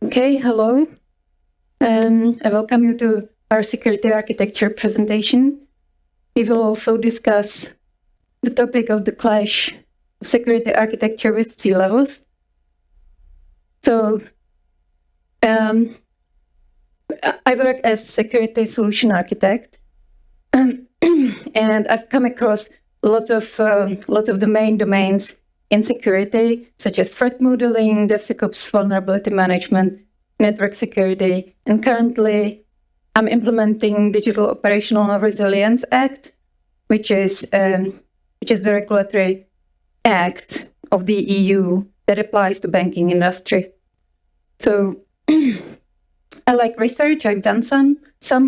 Okay, hello. I welcome you to our security architecture presentation. We will also discuss the topic of the clash of security architecture with C-levels. So, I work as security solution architect, and I've come across lots of the main domains in security, such as threat modeling, DevSecOps vulnerability management, network security, and currently I'm implementing Digital Operational Resilience Act, which is the regulatory act of the EU that applies to banking industry. So I like research. I've done some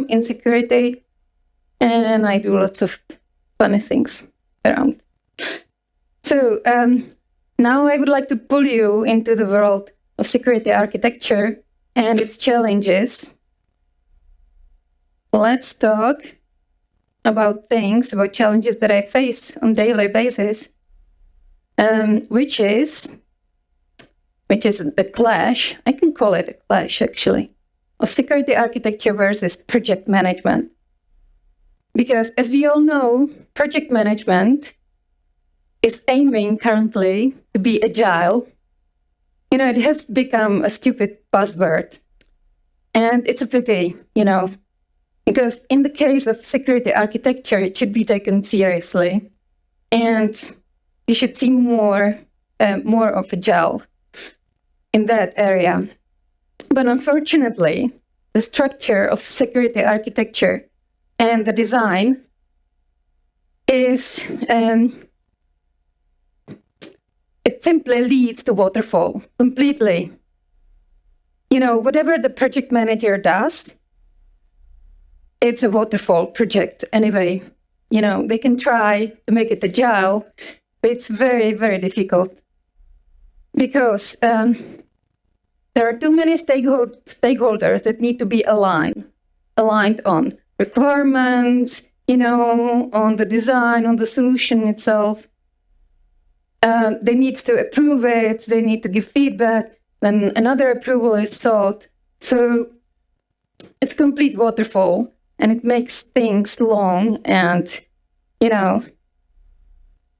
in security, and I do lots of funny things around. So now I would like to pull you into the world of security architecture and its challenges. Let's talk about challenges that I face on a daily basis, which is the clash, I can call it a clash actually, of security architecture versus project management. Because as we all know, project management is aiming currently to be agile. It has become a stupid buzzword. And it's a pity, because in the case of security architecture, it should be taken seriously. And you should see more of agile in that area. But unfortunately, the structure of security architecture and the design is it simply leads to waterfall completely. Whatever the project manager does, it's a waterfall project anyway. They can try to make it agile, but it's very, very difficult because there are too many stakeholders that need to be aligned on requirements, on the design, on the solution itself. They need to approve it, they need to give feedback, then another approval is sought. So it's complete waterfall, and it makes things long, and,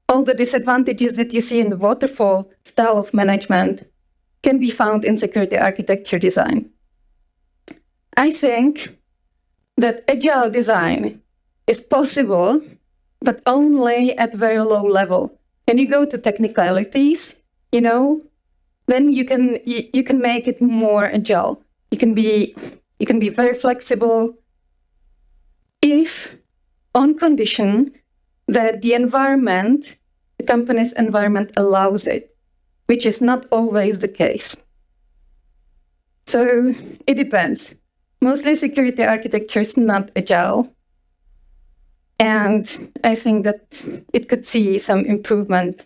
all the disadvantages that you see in the waterfall style of management can be found in security architecture design. I think that agile design is possible, but only at very low level. When you go to technicalities, then you can make it more agile. You can be very flexible if on condition that the company's environment allows it, which is not always the case. So it depends. Mostly security architecture is not agile. And I think that it could see some improvement.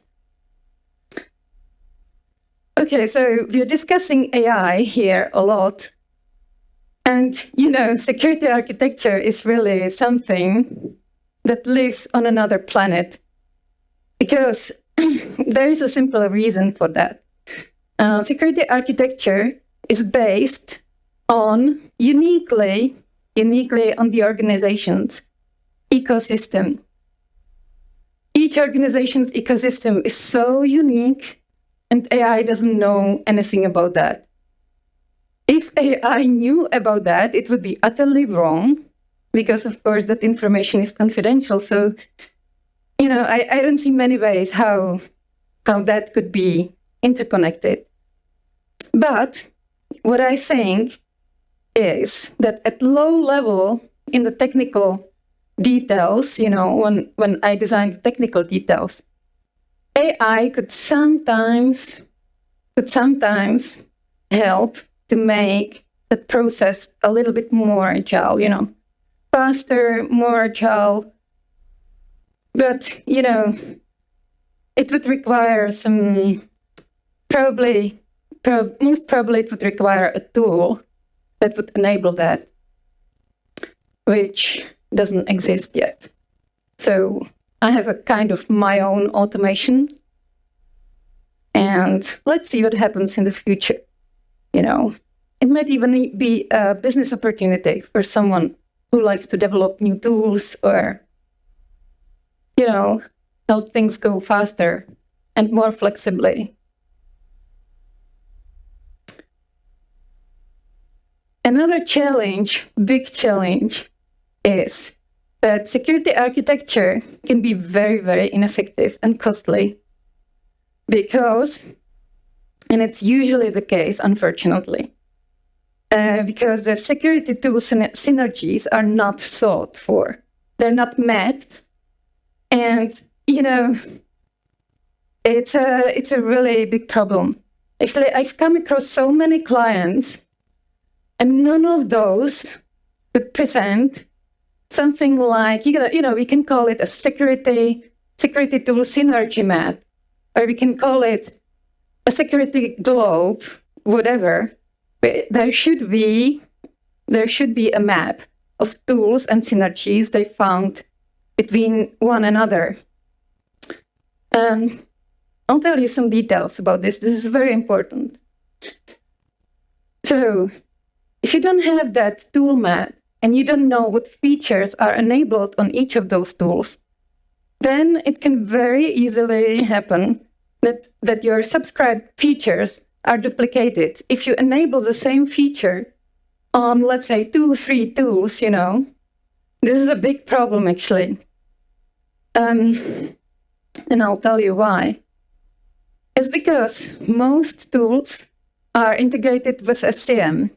Okay, so we're discussing AI here a lot. And, security architecture is really something that lives on another planet. Because there is a simple reason for that. Security architecture is based on uniquely on the organization's ecosystem. Each organization's ecosystem is so unique, and AI doesn't know anything about that. If AI knew about that, it would be utterly wrong, because of course that information is confidential. So, I don't see many ways how that could be interconnected. But what I think is that at low level in the technical details, when I design the technical details, AI could sometimes help to make the process a little bit more agile, faster, more agile. But, it would require most probably it would require a tool that would enable that, which doesn't exist yet. So I have a kind of my own automation, and let's see what happens in the future. it might even be a business opportunity for someone who likes to develop new tools or, help things go faster and more flexibly. Another challenge, big challenge, is that security architecture can be very, very ineffective and costly because, and it's usually the case, unfortunately, because the security tool synergies are not sought for. They're not mapped. And, it's a really big problem. Actually, I've come across so many clients, and none of those could present something like, we can call it a security tool synergy map, or we can call it a security globe, whatever. But there should be a map of tools and synergies they found between one another. I'll tell you some details about this. This is very important. So, if you don't have that tool map and you don't know what features are enabled on each of those tools, then it can very easily happen that your subscribed features are duplicated. If you enable the same feature on, let's say, 2-3 tools, this is a big problem, actually. And I'll tell you why. It's because most tools are integrated with SCM,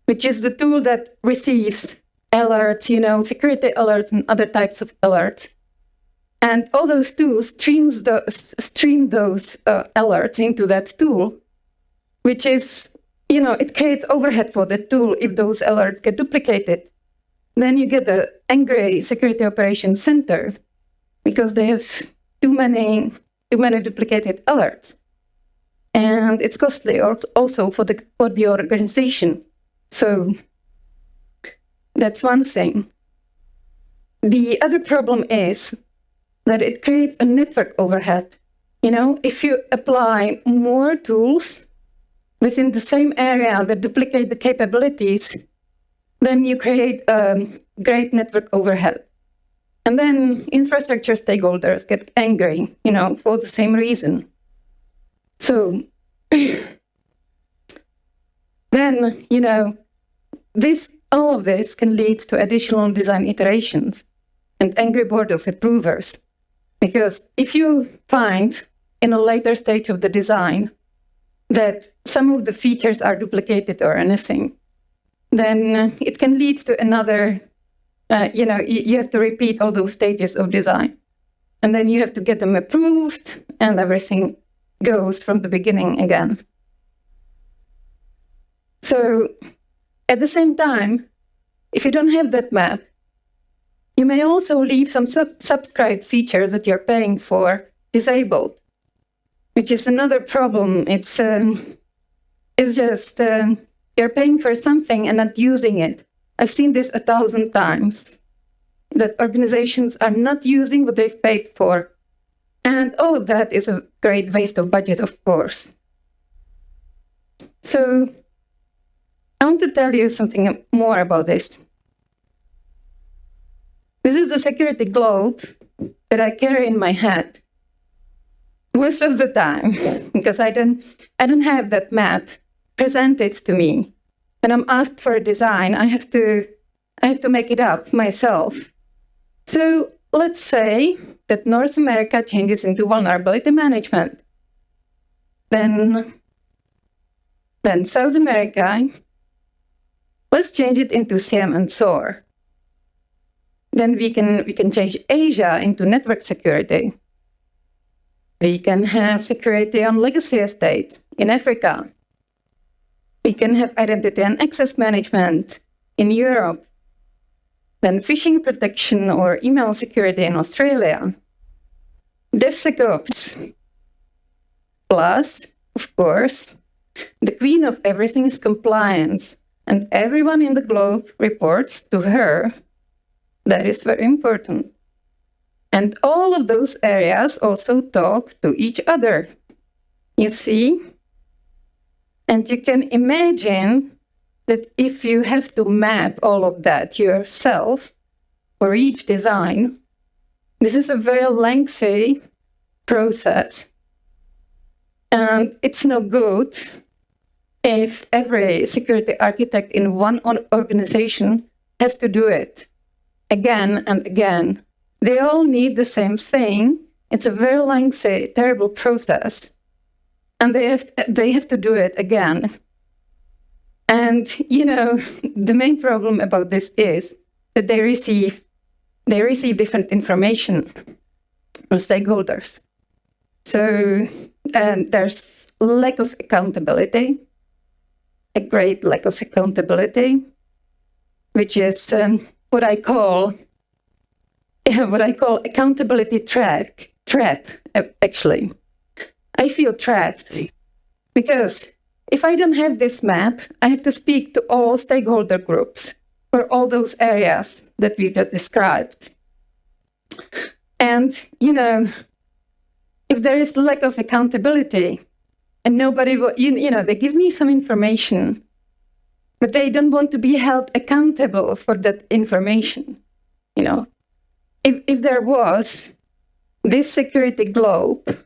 which is the tool that receives alerts, security alerts and other types of alerts. And all those tools stream those alerts into that tool, which is, it creates overhead for the tool if those alerts get duplicated. Then you get the angry security operations center because they have too many duplicated alerts. And it's costly also for the organization. So that's one thing. The other problem is that it creates a network overhead. If you apply more tools within the same area that duplicate the capabilities, then you create a great network overhead. And then infrastructure stakeholders get angry, for the same reason. So then, all of this can lead to additional design iterations and angry board of approvers. Because if you find in a later stage of the design that some of the features are duplicated or anything, then it can lead to another, you have to repeat all those stages of design. And then you have to get them approved and everything goes from the beginning again. So at the same time, if you don't have that map, you may also leave some subscribed features that you're paying for disabled, which is another problem. It's just you're paying for something and not using it. I've seen this 1,000 times, that organizations are not using what they've paid for. And all of that is a great waste of budget, of course. So I want to tell you something more about this. This is the security globe that I carry in my head most of the time, because I don't have that map presented to me. When I'm asked for a design, I have to make it up myself. So let's say that North America changes into vulnerability management. Then South America, let's change it into SIEM and SOAR. Then we can change Asia into network security. We can have security on legacy estate in Africa. We can have identity and access management in Europe. Then phishing protection or email security in Australia. DevSecOps. Plus, of course, the queen of everything is compliance, and everyone in the globe reports to her. That is very important. And all of those areas also talk to each other. You see? And you can imagine that if you have to map all of that yourself for each design, this is a very lengthy process. And it's no good if every security architect in one organization has to do it again and again. They all need the same thing. It's a very lengthy, terrible process. And they have to do it again. And, the main problem about this is that they receive different information from stakeholders. So there's lack of accountability, a great lack of accountability, which is what I call accountability trap. Actually, I feel trapped because if I don't have this map, I have to speak to all stakeholder groups for all those areas that we just described. And, if there is lack of accountability and nobody will, they give me some information, but they don't want to be held accountable for that information. If there was this security globe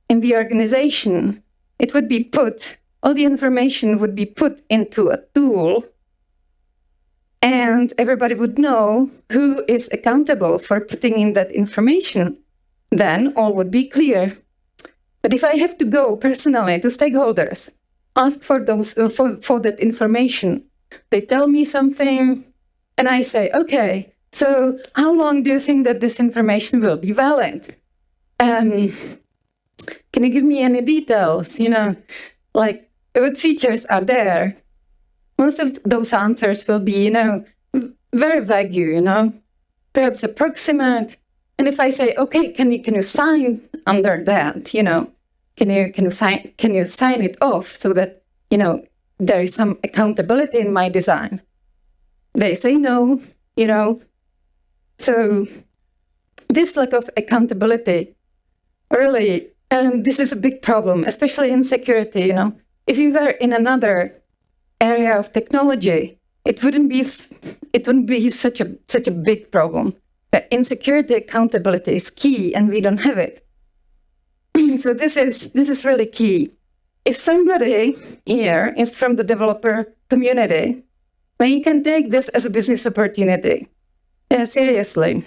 in the organization, all the information would be put into a tool, and everybody would know who is accountable for putting in that information. Then all would be clear. But if I have to go personally to stakeholders, ask for that information, they tell me something, and I say, okay, so how long do you think that this information will be valid? Can you give me any details? Like what features are there? Most of those answers will be, very vague, perhaps approximate. And if I say, okay, can you sign under that? Can you sign it off so that there is some accountability in my design? They say no, So this lack of accountability, really, and this is a big problem, especially in security. If you were in another area of technology, it wouldn't be such a big problem. But in security, accountability is key, and we don't have it. So this is really key. If somebody here is from the developer community, then you can take this as a business opportunity. Yeah, seriously.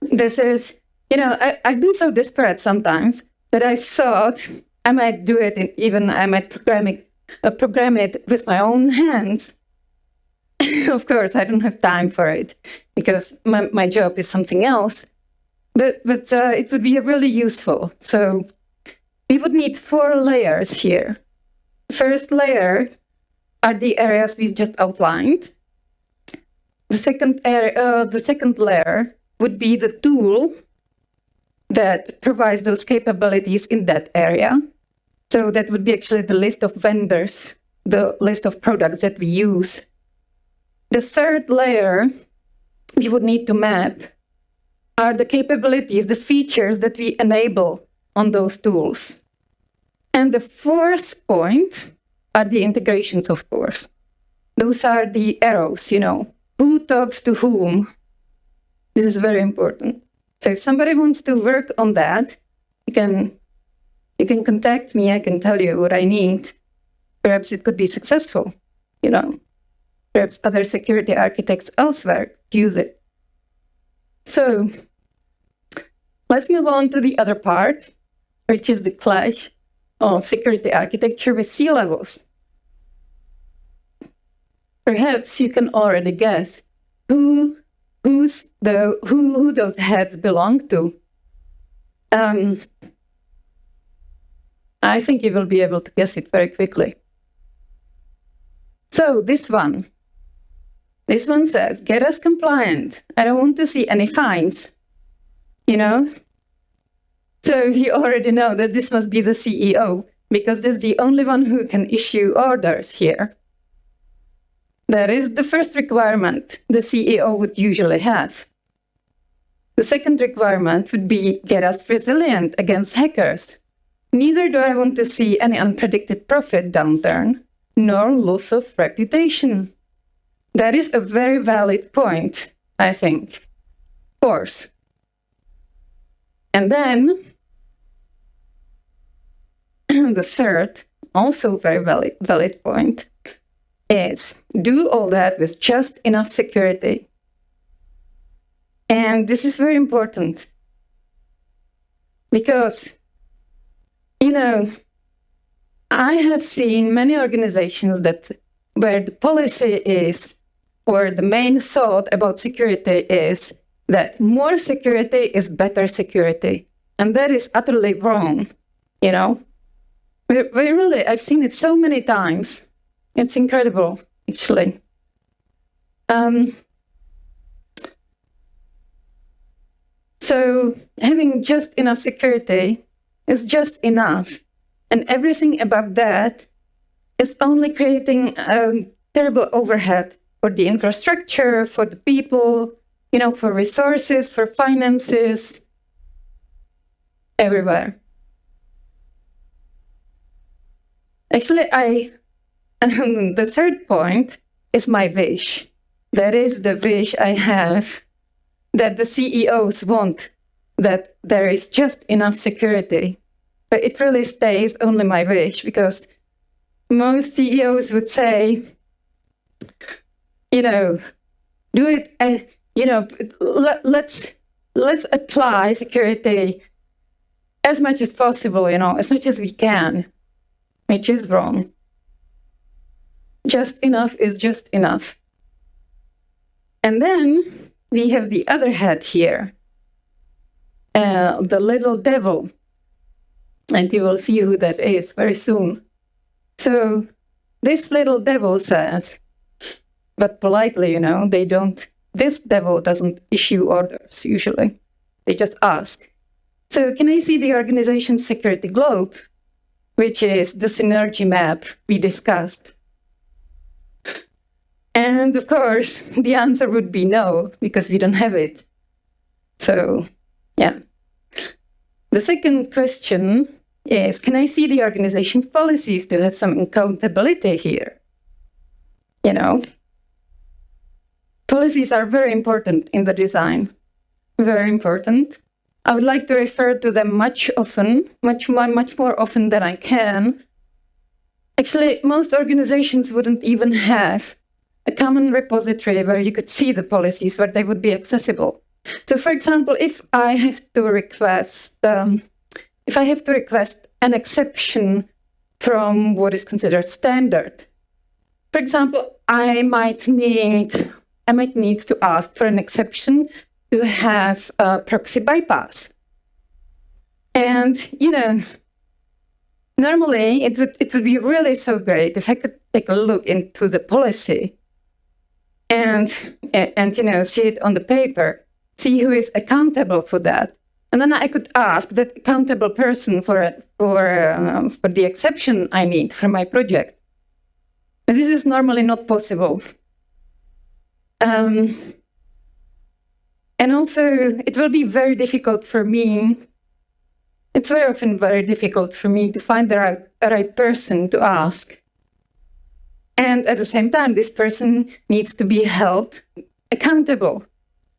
This is, I've been so desperate sometimes that I thought I might do it, and even I might program it with my own hands. Of course, I don't have time for it because my job is something else. But it would be really useful. So we would need 4 layers here. First layer are the areas we've just outlined. The second layer would be the tool that provides those capabilities in that area. So that would be actually the list of vendors, the list of products that we use. The third layer we would need to map are the capabilities, the features that we enable on those tools. And the fourth point are the integrations, of course. Those are the arrows, who talks to whom. This is very important. So if somebody wants to work on that, you can contact me. I can tell you what I need. Perhaps it could be successful, Perhaps other security architects elsewhere use it. So let's move on to the other part, which is the clash of security architecture with C-levels. Perhaps you can already guess who those heads belong to. I think you will be able to guess it very quickly. So this one says, get us compliant. I don't want to see any fines, So you already know that this must be the CEO, because there's the only one who can issue orders here. That is the first requirement the CEO would usually have. The second requirement would be get us resilient against hackers. Neither do I want to see any unpredicted profit downturn. nor loss of reputation. That is a very valid point, I think. Of course. And then the third, also very valid point, is do all that with just enough security. And this is very important because, I have seen many organizations where the policy is, or the main thought about security is that more security is better security. And that is utterly wrong, Really, I've seen it so many times. It's incredible, actually. So having just enough security is just enough. And everything above that is only creating a terrible overhead for the infrastructure, for the people, for resources, for finances, everywhere. Actually, the third point is my wish. That is the wish I have, that the CEOs want, that there is just enough security. But it really stays only my wish, because most CEOs would say, do it, let's apply security as much as possible, as much as we can, which is wrong. Just enough is just enough. And then we have the other hat here, the little devil. And you will see who that is very soon. So this little devil says, but politely, this devil doesn't issue orders usually. They just ask. So can I see the organization security globe, which is the synergy map we discussed? And of course, the answer would be no, because we don't have it. So, yeah. The second question is, can I see the organization's policies to have some accountability here? Policies are very important in the design, very important. I would like to refer to them much more often than I can. Actually, most organizations wouldn't even have a common repository where you could see the policies, where they would be accessible. So, for example, if I have to request an exception from what is considered standard, for example, I might need to ask for an exception to have a proxy bypass. And, normally it would be really so great if I could take a look into the policy and see it on the paper, see who is accountable for that. And then I could ask that accountable person for the exception I need for my project. But this is normally not possible. And also, it will be very difficult for me. It's very often very difficult for me to find the right person to ask. And at the same time, this person needs to be held accountable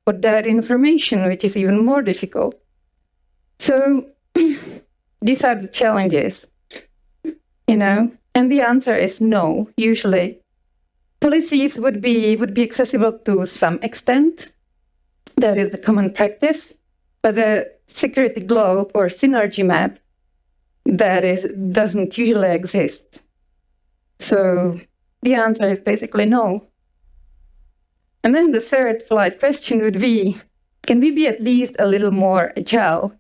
for that information, which is even more difficult. So these are the challenges, and the answer is no, usually. Policies would be accessible to some extent. That is the common practice. But the security globe or synergy map, doesn't usually exist. So the answer is basically no. And then the third polite question would be, can we be at least a little more agile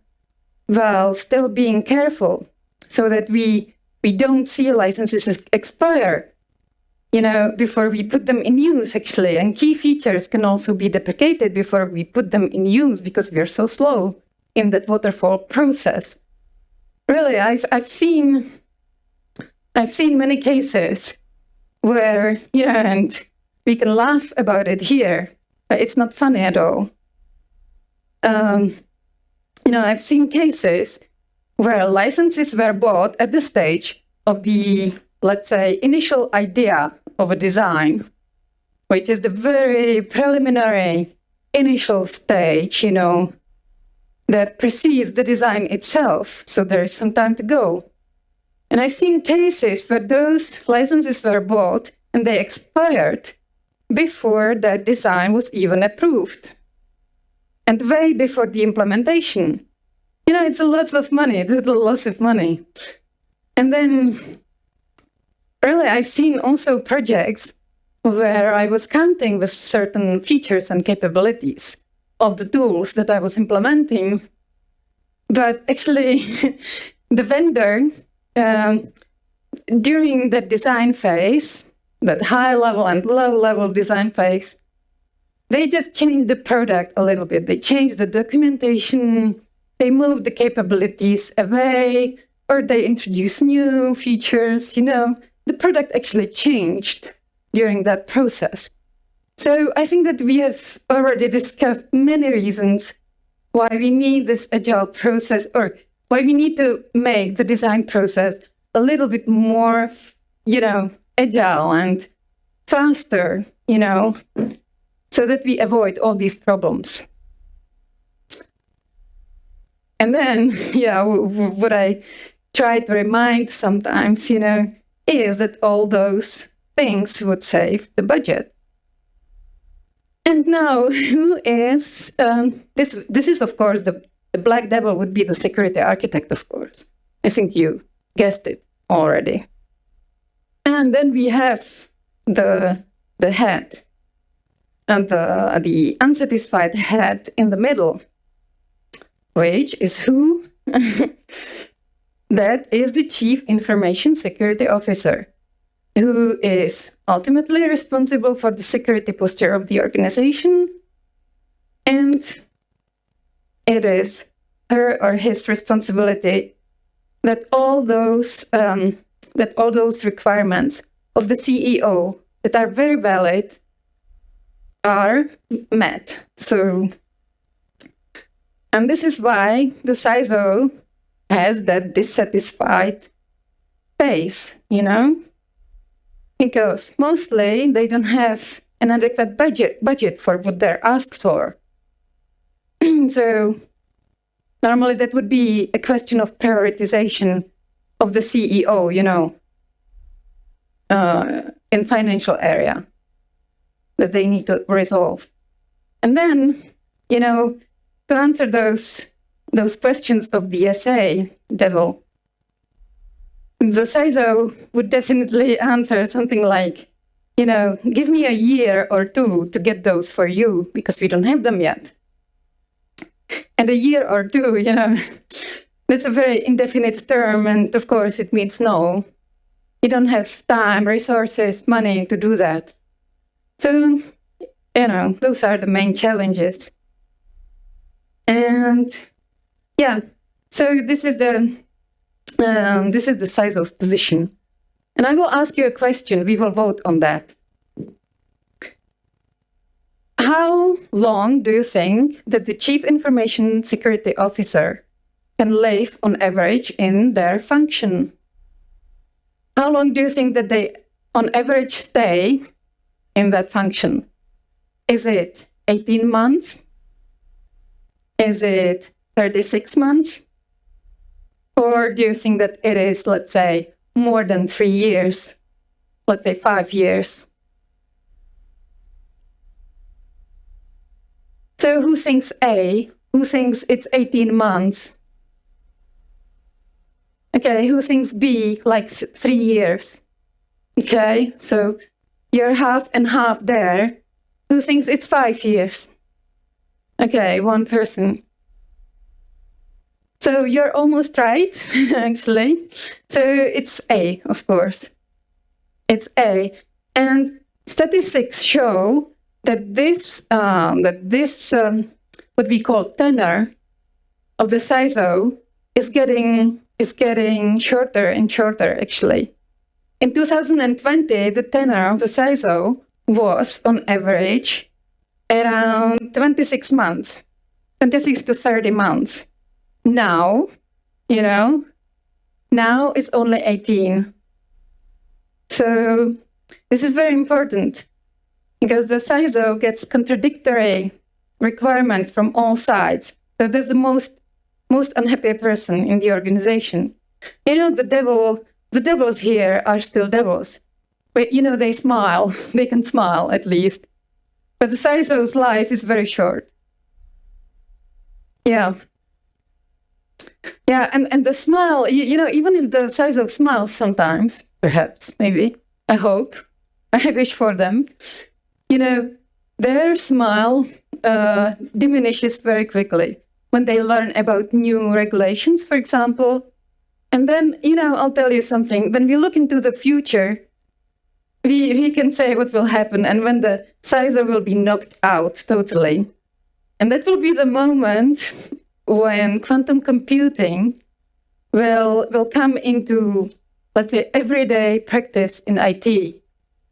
while still being careful so that we don't see licenses expire, before we put them in use, actually. And key features can also be deprecated before we put them in use because we're so slow in that waterfall process. Really, I've seen many cases where, and we can laugh about it here, but it's not funny at all. I've seen cases where licenses were bought at the stage of the let's say, initial idea of a design, which is the very preliminary initial stage, that precedes the design itself. So there is some time to go. And I've seen cases where those licenses were bought and they expired before that design was even approved. And way before the implementation. It's a lot of money, it's a lot of money. And then, really, I've seen also projects where I was counting with certain features and capabilities of the tools that I was implementing. But actually, the vendor, during the design phase, that high-level and low-level design phase, they just changed the product a little bit. They changed the documentation, they moved the capabilities away, or they introduced new features. The product actually changed during that process. So I think that we have already discussed many reasons why we need this agile process, or why we need to make the design process a little bit more, agile and faster, so that we avoid all these problems. And then, what I try to remind sometimes, is that all those things would save the budget. And now, who is, this is, of course, the black devil would be the security architect, of course. I think you guessed it already. And then we have the head, and the unsatisfied head in the middle, which is who? That is the Chief Information Security Officer, who is ultimately responsible for the security posture of the organization, and it is her or his responsibility that all those requirements of the CEO that are very valid are met. So, and this is why the CISO has that dissatisfied face, because mostly they don't have an adequate budget for what they're asked for. So normally that would be a question of prioritization of the CEO, in financial area that they need to resolve. And then, to answer those questions of the SA devil, the CISO would definitely answer something like, give me a year or two to get those for you, because we don't have them yet. And a year or two, that's a very indefinite term, and of course it means no. You don't have time, resources, money to do that. So, those are the main challenges. And so this is the CISO's position. And I will ask you a question. We will vote on that. How long do you think that the Chief Information Security Officer can live on average in their function? How long do you think that they, on average, stay in that function? Is it 18 months? Is it 36 months? Or do you think that it is, let's say, more than 3 years? Let's say 5 years? So who thinks A? Who thinks it's 18 months? Okay, who thinks B, like 3 years? Okay, so you're half and half there. Who thinks it's 5 years? Okay, one person. So you're almost right, actually. So it's A, of course. It's A. And statistics show that this what we call tenure of the CISO is getting shorter and shorter, actually. In 2020, the tenure of the CISO was, on average, around 26 months, 26 to 30 months. Now, now it's only 18. So this is very important because the CISO gets contradictory requirements from all sides. So that's the most unhappy person in the organization. The devils here are still devils. But, they smile. They can smile at least. But the CISO's life is very short. Yeah. Yeah, and the smile, even if the CISO smiles sometimes, perhaps, maybe, I hope, I wish for them, their smile diminishes very quickly when they learn about new regulations, for example. And then, I'll tell you something. When we look into the future, we can say what will happen and when the CISO will be knocked out totally. And that will be the moment when quantum computing will come into, let's say, everyday practice in IT,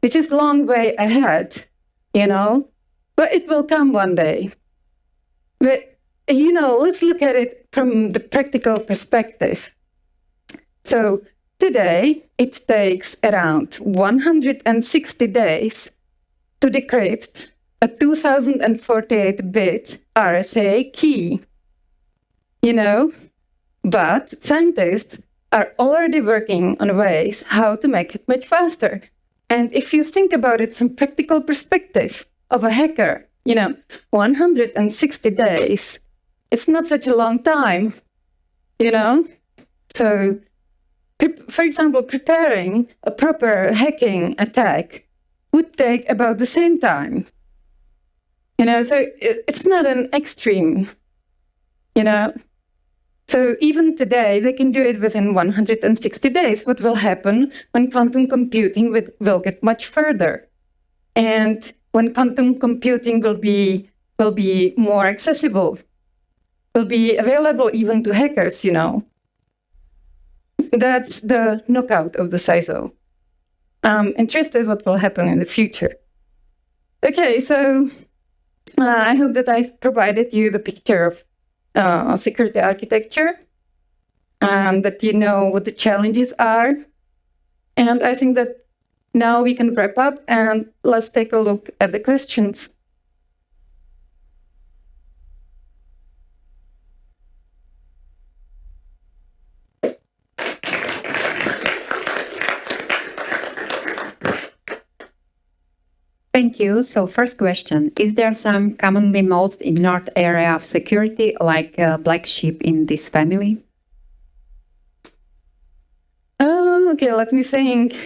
which is a long way ahead, but it will come one day. But, let's look at it from the practical perspective. So today, it takes around 160 days to decrypt a 2048-bit RSA key. But scientists are already working on ways how to make it much faster. And if you think about it from practical perspective of a hacker, 160 days, it's not such a long time, So, for example, preparing a proper hacking attack would take about the same time. So it's not an extreme, So even today, they can do it within 160 days. What will happen when quantum computing will get much further? And when quantum computing will be more accessible, will be available even to hackers, That's the knockout of the CISO. I'm interested what will happen in the future. Okay, so I hope that I've provided you the picture of security architecture, and that you know what the challenges are. And I think that now we can wrap up and let's take a look at the questions. Thank you. So first question, is there some commonly most ignored area of security, like a black sheep in this family? Oh, okay, let me think.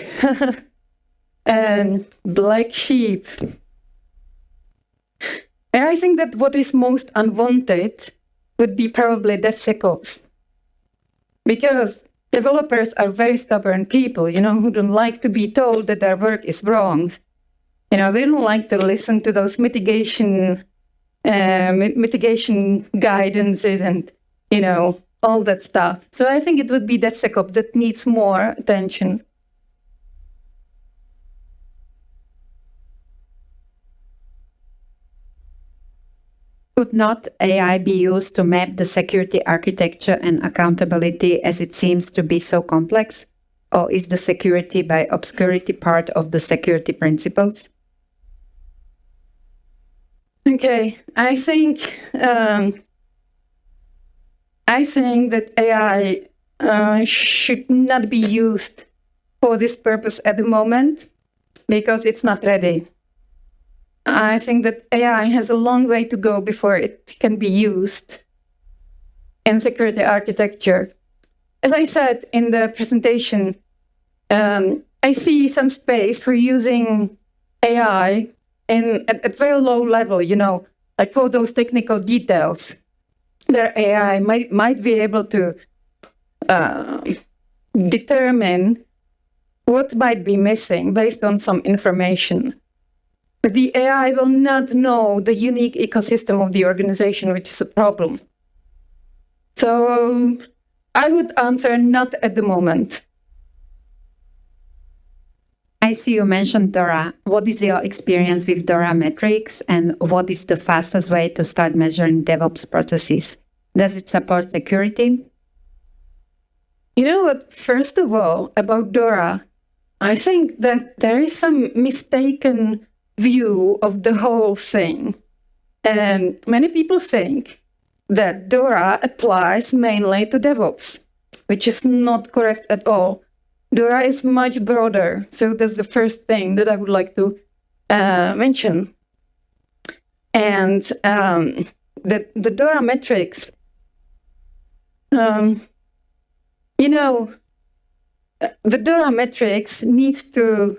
Black sheep. I think that what is most unwanted would be probably DevSecOps. Because developers are very stubborn people, who don't like to be told that their work is wrong. They don't like to listen to those mitigation guidances and, all that stuff. So I think it would be DevSecOps that needs more attention. Could not AI be used to map the security architecture and accountability, as it seems to be so complex? Or is the security by obscurity part of the security principles? Okay, I think that AI should not be used for this purpose at the moment because it's not ready. I think that AI has a long way to go before it can be used in security architecture. As I said in the presentation, I see some space for using AI at very low level, like for those technical details, where AI might be able to determine what might be missing based on some information. But the AI will not know the unique ecosystem of the organization, which is a problem. So I would answer not at the moment. I see you mentioned DORA. What is your experience with DORA metrics, and what is the fastest way to start measuring DevOps processes? Does it support security? You know what? First of all, about DORA, I think that there is some mistaken view of the whole thing. And many people think that DORA applies mainly to DevOps, which is not correct at all. DORA is much broader. So that's the first thing that I would like to mention. And the DORA metrics, the DORA metrics need to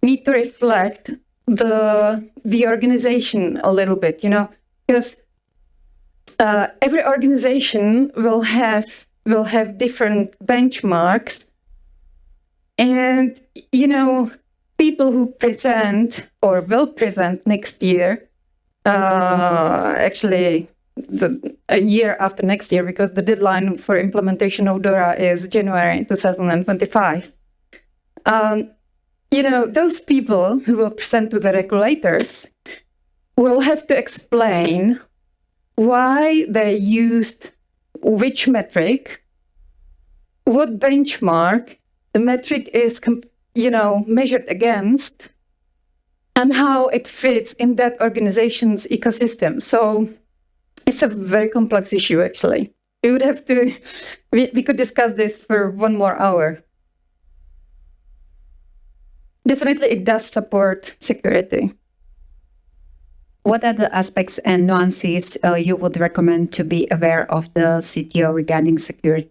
reflect the organization a little bit, because every organization will have different benchmarks, and people who present or will present next year, actually a year after next year, because the deadline for implementation of DORA is January 2025. Those people who will present to the regulators will have to explain why they used which metric, what benchmark the metric is, measured against, and how it fits in that organization's ecosystem. So it's a very complex issue, actually. We would have to, we could discuss this for 1 more hour. Definitely, it does support security. What are the aspects and nuances you would recommend to be aware of the CTO regarding security?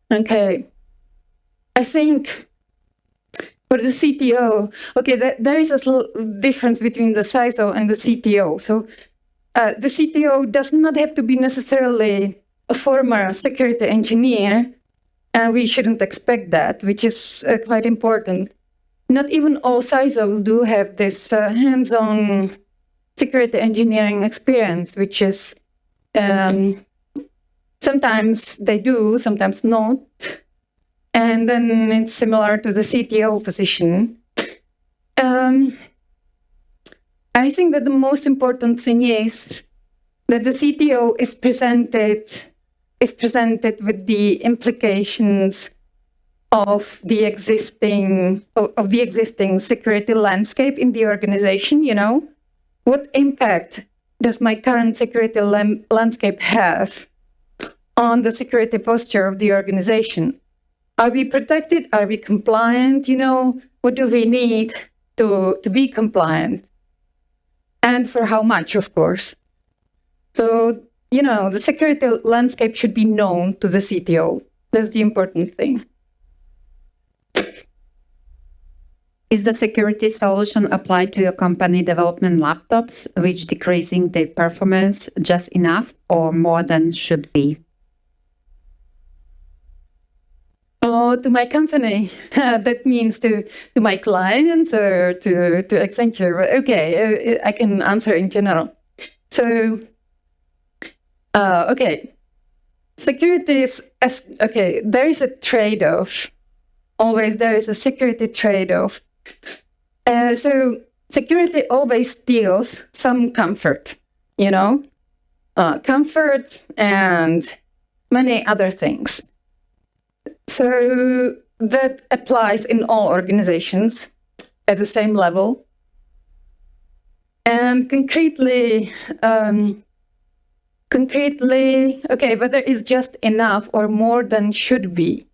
Okay. I think for the CTO, there is a little difference between the CISO and the CTO. So the CTO does not have to be necessarily a former security engineer, and we shouldn't expect that, which is quite important. Not even all CISOs do have this hands-on security engineering experience, which is sometimes they do, sometimes not. And then it's similar to the CTO position. I think that the most important thing is that the CTO is presented with the implications of the existing security landscape in the organization. What impact does my current security landscape have on the security posture of the organization? Are we protected? Are we compliant? What do we need to be compliant? And for how much, of course. So, the security landscape should be known to the CTO. That's the important thing. Is the security solution applied to your company development laptops, which decreasing their performance just enough or more than should be? Oh, to my company, that means to my clients or to Accenture. Okay, I can answer in general. So, security is, there is a trade-off. Always there is a security trade-off. So security always steals some comfort, comfort and many other things. So that applies in all organizations at the same level. And concretely, whether it's just enough or more than should be.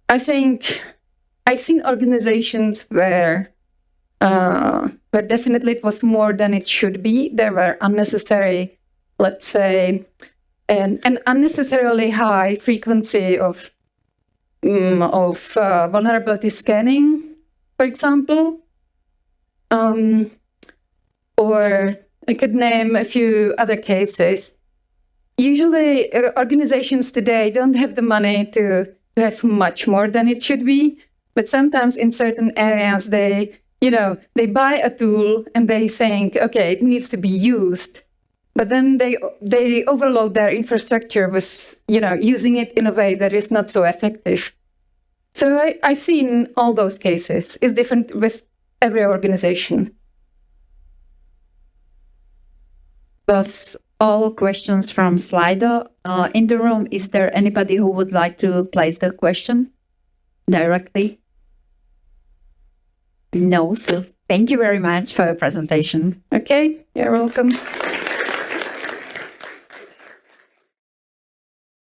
I think I've seen organizations where definitely it was more than it should be. There were unnecessary, let's say, an unnecessarily high frequency of vulnerability scanning, for example. Or I could name a few other cases. Usually, organizations today don't have the money to have much more than it should be. But sometimes in certain areas, they buy a tool and they think, okay, it needs to be used. But then they overload their infrastructure with, using it in a way that is not so effective. So I've seen all those cases. It's different with every organization. Does all questions from Slido. In the room, is there anybody who would like to place the question directly? No, so thank you very much for your presentation. Okay, you're welcome.